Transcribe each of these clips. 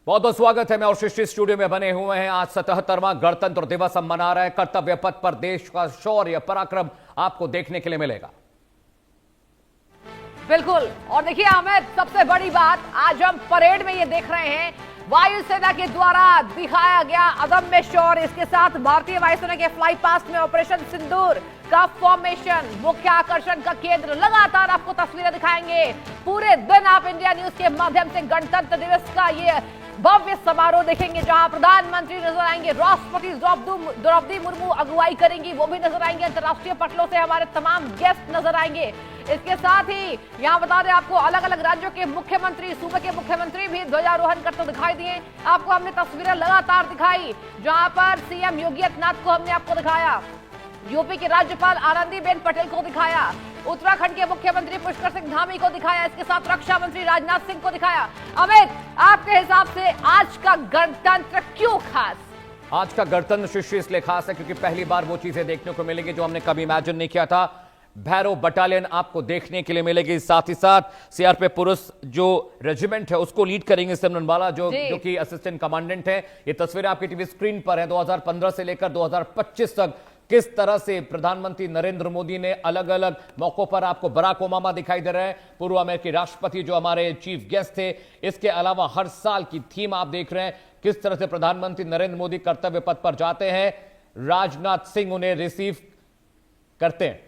बहुत बहुत स्वागत है। मैं और सृष्टि स्टूडियो में बने हुए हैं। आज 77वां गणतंत्र दिवस हम मना रहे हैं। कर्तव्य पथ पर देश का शौर्य पराक्रम आपको देखने के लिए मिलेगा। बिल्कुल। और देखिए अमित, सबसे बड़ी बात आज हम परेड में ये देख रहे हैं, वायुसेना के द्वारा दिखाया गया अदम्य शौर्य। इसके साथ भारतीय वायुसेना के फ्लाई पास्ट में ऑपरेशन सिंदूर का फॉर्मेशन मुख्य आकर्षण का केंद्र। लगातार आपको तस्वीरें दिखाएंगे पूरे दिन। आप इंडिया न्यूज के माध्यम से गणतंत्र दिवस का ये भव्य समारोह देखेंगे, जहां प्रधानमंत्री नजर आएंगे, राष्ट्रपति द्रौपदी मुर्मू अगुवाई करेंगी, वो भी नजर आएंगे। अंतर्राष्ट्रीय पटलों से हमारे तमाम गेस्ट नजर आएंगे। इसके साथ ही यहां बता दें आपको, अलग अलग राज्यों के मुख्यमंत्री, सूबे के मुख्यमंत्री भी ध्वजारोहण करते दिखाई दिए। आपको हमने तस्वीरें लगातार दिखाई, जहां पर सीएम योगी आदित्यनाथ को हमने आपको दिखाया, यूपी के राज्यपाल आनंदीबेन पटेल को दिखाया, उत्तराखंड के मुख्यमंत्री पुष्कर सिंह धामी को दिखाया, इसके साथ रक्षा मंत्री राजनाथ सिंह को दिखाया। अमित, आपके हिसाब से आज का गणतंत्र क्यों खास? आज का गणतंत्र शिष्य इसलिए खास है क्योंकि पहली बार वो चीजें देखने को मिलेंगी जो हमने कभी इमेजिन नहीं किया था। भैरव बटालियन आपको देखने के लिए मिलेगी। साथ ही साथ सीआरपीएफ पुरुष जो रेजिमेंट है उसको लीड करेंगे सिमरन बाला, जो कि असिस्टेंट कमांडेंट है। ये तस्वीरें आपकी टीवी स्क्रीन पर है। 2015 से लेकर 2025 तक किस तरह से प्रधानमंत्री नरेंद्र मोदी ने अलग अलग मौकों पर, आपको बराक ओबामा दिखाई दे रहे हैं, पूर्व अमेरिकी राष्ट्रपति जो हमारे चीफ गेस्ट थे। इसके अलावा हर साल की थीम आप देख रहे हैं, किस तरह से प्रधानमंत्री नरेंद्र मोदी कर्तव्य पथ पर जाते हैं, राजनाथ सिंह उन्हें रिसीव करते हैं।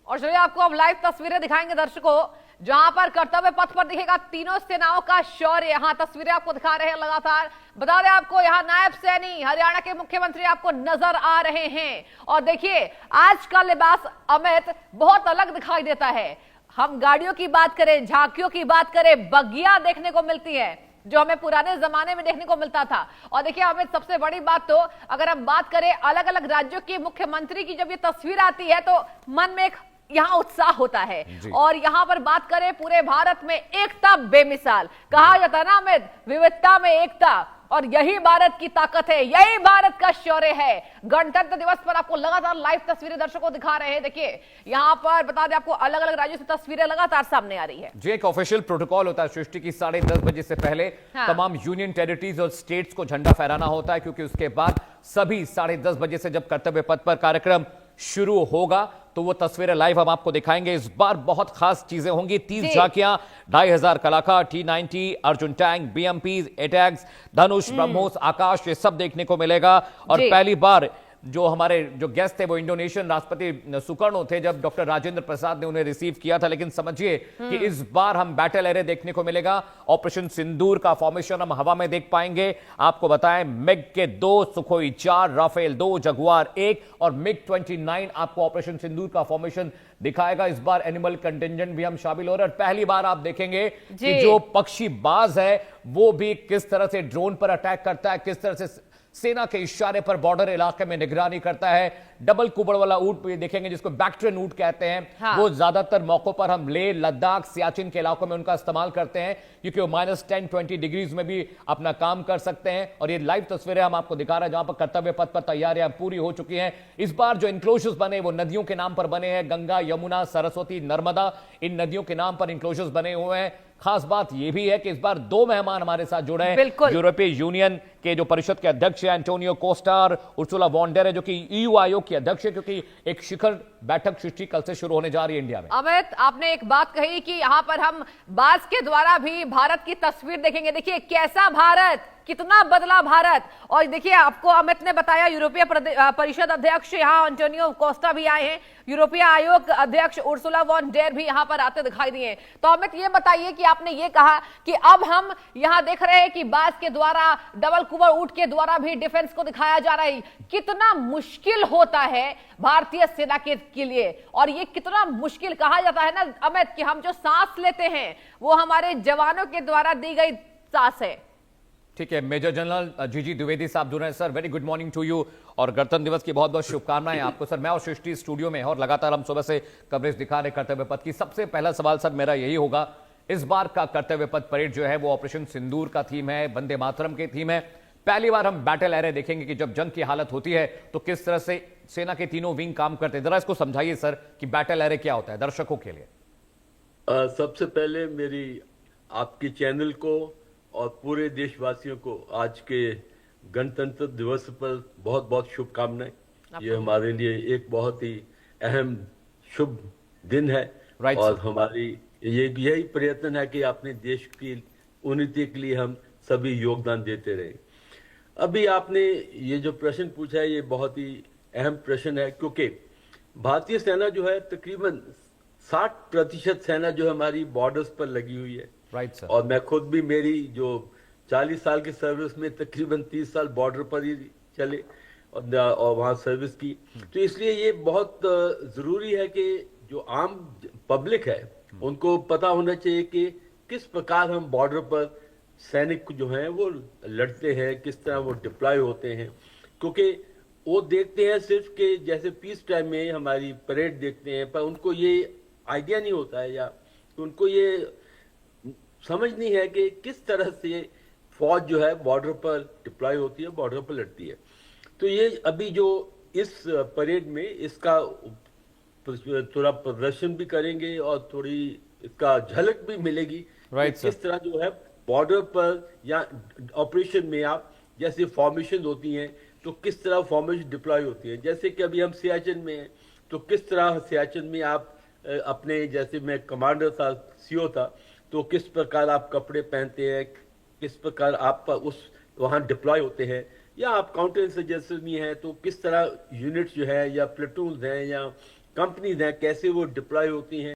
और चलिए आपको अब लाइव तस्वीरें दिखाएंगे दर्शकों, जहां पर कर्तव्य पथ पर दिखेगा तीनों सेनाओं का शौर्य। यहां तस्वीरें आपको दिखा रहे हैं लगातार। बता दें आपको, यहां नायब सैनी हरियाणा के मुख्यमंत्री आपको नजर आ रहे हैं। और देखिए आज का लिबास अमित बहुत अलग दिखाई देता है। हम गाड़ियों की बात करें, झांकियों की बात करें, बग्गियां देखने को मिलती है जो हमें पुराने जमाने में देखने को मिलता था। और देखिए अमित, सबसे बड़ी बात तो अगर हम बात करें अलग अलग राज्यों के मुख्यमंत्री की, जब ये तस्वीर आती है तो मन में एक यहां उत्साह होता है। और यहां पर बात करें पूरे भारत में एकता बेमिसाल। कहा जाता है ना अमित, विविधता में एकता, और यही भारत की ताकत है, यही भारत का शौर्य है। गणतंत्र दिवस पर आपको लगातार लाइव तस्वीरें दर्शकों दिखा रहे हैं। देखिए यहां पर बता दें आपको, अलग अलग राज्यों से तस्वीरें लगातार सामने आ रही है। जो एक ऑफिशियल प्रोटोकॉल होता है सृष्टि की, 10:30 बजे से पहले तमाम यूनियन टेरिटरीज और स्टेट्स को झंडा फहराना होता है, क्योंकि उसके बाद सभी 10:30 बजे से जब कर्तव्य पथ पर कार्यक्रम शुरू होगा तो वो तस्वीरें लाइव हम आपको दिखाएंगे। इस बार बहुत खास चीजें होंगी। 30 झांकियां, 2500 कलाकार, T-90 Arjun tank, BMP, ATAGS, Dhanush, BrahMos, Akash, ये सब देखने को मिलेगा। और पहली बार जो हमारे जो गेस्ट थे वो इंडोनेशियन राष्ट्रपति सुकर्णो थे, जब डॉक्टर राजेंद्र प्रसाद ने उन्हें रिसीव किया था। लेकिन समझिए कि इस बार हम बैटल एरे देखने को मिलेगा। ऑपरेशन सिंदूर का फॉर्मेशन हम हवा में देख पाएंगे। आपको बताएं, मिग के 2, सुखोई 4, राफेल 2, जगुआर 1 और मिग 29 आपको ऑपरेशन सिंदूर का फॉर्मेशन दिखाएगा। इस बार एनिमल कंटिंजेंट भी हम शामिल हो रहे हैं। पहली बार आप देखेंगे कि जो पक्षी बाज है वो भी किस तरह से ड्रोन पर अटैक करता है, किस तरह से सेना के इशारे पर बॉर्डर इलाके में निगरानी करता है। डबल कुबड़ वाला ऊंट भी देखेंगे, जिसको बैक्ट्रियन ऊंट कहते हैं। वो ज्यादातर मौकों पर हम लेह, लद्दाख, सियाचिन के इलाकों में उनका इस्तेमाल करते हैं, क्योंकि वो -10-20 डिग्रीज में भी अपना काम कर सकते हैं। और ये लाइव तस्वीरें हम आपको दिखा रहे हैं, जहां पर कर्तव्य पथ पर तैयारियां पूरी हो चुकी हैं। इस बार जो इंक्लोजर्स बने वो नदियों के नाम पर बने हैं, गंगा, यमुना, सरस्वती, नर्मदा, इन नदियों के नाम पर इंक्लोजर्स बने हुए हैं। खास बात यह भी है कि इस बार 2 मेहमान हमारे साथ जुड़े हैं। यूरोपीय यूनियन के जो परिषद के अध्यक्ष हैं Antonio Costa, Ursula von der है जो कि EU आयोग के अध्यक्ष है, क्योंकि एक शिखर बैठक सृष्टि कल से शुरू होने जा रही है इंडिया में। अमित, आपने एक बात कही कि यहां पर हम बाज के द्वारा भी भारत की तस्वीर देखेंगे। देखिए कैसा भारत, कितना बदला भारत। और देखिए आपको अमित ने बताया, यूरोपीय परिषद अध्यक्ष यहाँ एंटोनियो कोस्टा भी आए हैं, यूरोपीय आयोग अध्यक्ष उर्सुला वॉन डेर भी यहाँ पर आते दिखाई दिए। तो अमित ये बताइए कि आपने ये कहा कि अब हम यहाँ देख रहे हैं कि बाज के द्वारा, डबल कुबड़ ऊंट के द्वारा भी डिफेंस को दिखाया जा रहा है। कितना मुश्किल होता है भारतीय सेना के लिए, और ये कितना मुश्किल कहा जाता है ना अमित कि हम जो सांस लेते हैं वो हमारे जवानों के द्वारा दी गई सांस है। ठीक है, मेजर जनरल जीजी द्विवेदी साहब जुड़ रहे हैं। Sir, very good morning to you और गणतंत्र दिवस की बहुत बहुत शुभकामनाएं आपको। सर, मैं और सृष्टि स्टूडियो में और लगातार हम सुबह से कवरेज दिखा रहे कर्तव्य पथ की। सबसे पहला सवाल सर मेरा यही होगा, इस बार का कर्तव्य पथ परेड जो है वो ऑपरेशन सिंदूर का थीम है, वंदे मातरम की थीम है। पहली बार हम बैटल एरे देखेंगे कि जब जंग की हालत होती है तो किस तरह से सेना के तीनों विंग काम करते हैं। जरा इसको समझाइए सर कि बैटल एरे क्या होता है दर्शकों के लिए। सबसे पहले मेरी आपकी चैनल को और पूरे देशवासियों को आज के गणतंत्र दिवस पर बहुत बहुत शुभकामनाएं। ये हमारे लिए एक बहुत ही अहम शुभ दिन है। Right, और sir. हमारी यही प्रयत्न है कि अपने देश की उन्नति के लिए हम सभी योगदान देते रहे। अभी आपने ये जो प्रश्न पूछा है ये बहुत ही अहम प्रश्न है, क्योंकि भारतीय सेना जो है तकरीबन 60% सेना जो हमारी बॉर्डर्स पर लगी हुई है। Right sir. और मैं खुद भी, मेरी जो 40 साल की सर्विस में तकरीबन 30 साल बॉर्डर पर ही चले और वहाँ सर्विस की। तो इसलिए ये बहुत जरूरी है कि जो आम पब्लिक है उनको पता होना चाहिए कि किस प्रकार हम बॉर्डर पर सैनिक जो हैं वो लड़ते हैं, किस तरह वो डिप्लॉय होते हैं। क्योंकि वो देखते हैं सिर्फ कि जैसे पीस टाइम में हमारी परेड देखते हैं, पर उनको ये आइडिया नहीं होता है या उनको ये समझ नहीं है कि किस तरह से फौज जो है बॉर्डर पर डिप्लॉय होती है, बॉर्डर पर लड़ती है। तो ये अभी जो इस परेड में इसका थोड़ा प्रदर्शन भी करेंगे और थोड़ी इसका झलक भी मिलेगी। Right, किस तरह जो है बॉर्डर पर या ऑपरेशन में आप जैसे फॉर्मेशन होती हैं तो किस तरह फॉर्मेशन डिप्लॉय होती है। जैसे कि अभी हम सियाचिन में हैं तो किस तरह सियाचिन में आप अपने, जैसे मैं कमांडर था, सीओ था, तो किस प्रकार आप कपड़े पहनते हैं, किस प्रकार आप उस वहाँ डिप्लॉय होते हैं, या आप काउंटर इंसर्जेंसी में हैं तो किस तरह यूनिट्स जो है या प्लेटून्स हैं या कंपनीज हैं कैसे वो डिप्लॉय होती हैं।